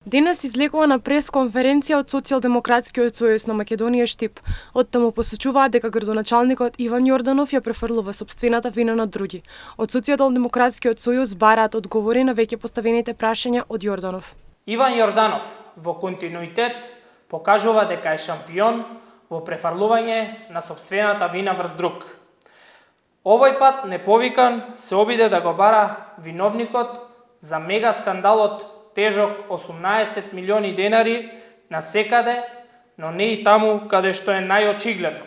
Денес излегува на пресконференција од Социјалдемократскиот сојуз на Македонија Штип. Оттаму посочуваат дека градоначалникот Иван Јорданов ја префрлува сопствената вина на други. Од Социјалдемократскиот сојуз бараат одговори на веќе поставените прашања од Јорданов. Иван Јорданов во континуитет покажува дека е шампион во префрлување на сопствената вина врз друг. Овој пат неповикан се обиде да го бара виновникот за мега скандалот тежок 18 милиони денари на секаде, но не и таму каде што е најочигледно,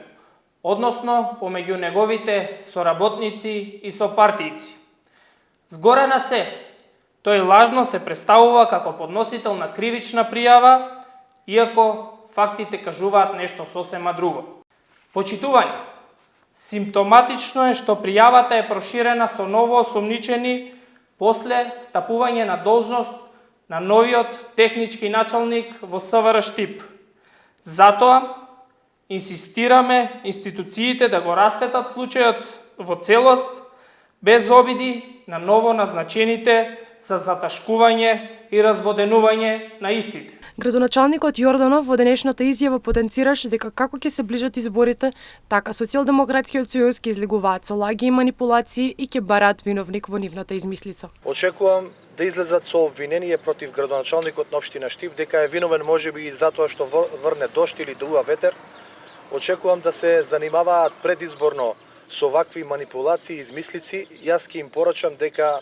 односно помеѓу неговите соработници и сопартијци. Згоре на се, тој лажно се представува како подносител на кривична пријава, иако фактите кажуваат нешто сосема друго. Почитување, симптоматично е што пријавата е проширена со ново осомничени после стапување на должност на новиот технички началник во СВР Штип. Затоа, инсистираме институциите да го расветат случајот во целост, без обиди на ново назначените за заташкување и разводенување на истите. Градоначалникот Јорданов во денешната изјава потенцираше дека како ќе се ближат изборите, така Социјалдемократскиот сојуз ќе излегуваат со лаги и манипулации и ќе бараат виновник во нивната измислица. Очекувам да излезат со обвинение против градоначалникот на општина Штип дека е виновен можеби и затоа што врне дожд или дува ветер. Очекувам да се занимаваат предизборно со вакви манипулации и измислици. Јас ќе им порачам дека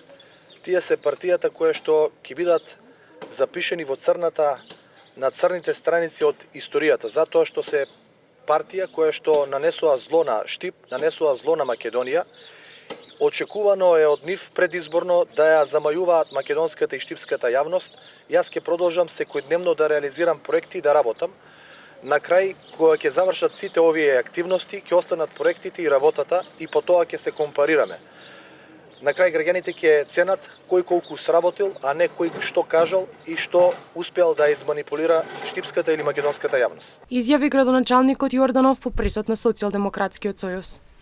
тие се партијата кои што ќе бидат запишени во на црните страници од историјата, затоа што се партија која што нанесува зло на Штип, нанесува зло на Македонија. Очекувано е од нив предизборно да ја замајуваат македонската и штипската јавност. Јас ќе продолжам секојдневно да реализирам проекти и да работам. На крај, кога ќе завршат сите овие активности, ќе останат проектите и работата и по тоа ќе се компарираме. На крај граѓаните ќе ценат кој колку сработил, а не кој што кажал и што успеал да изманипулира штипската или македонската јавност. Изјави градоначалникот Јорданов по пресот на Социјалдемократскиот сојуз.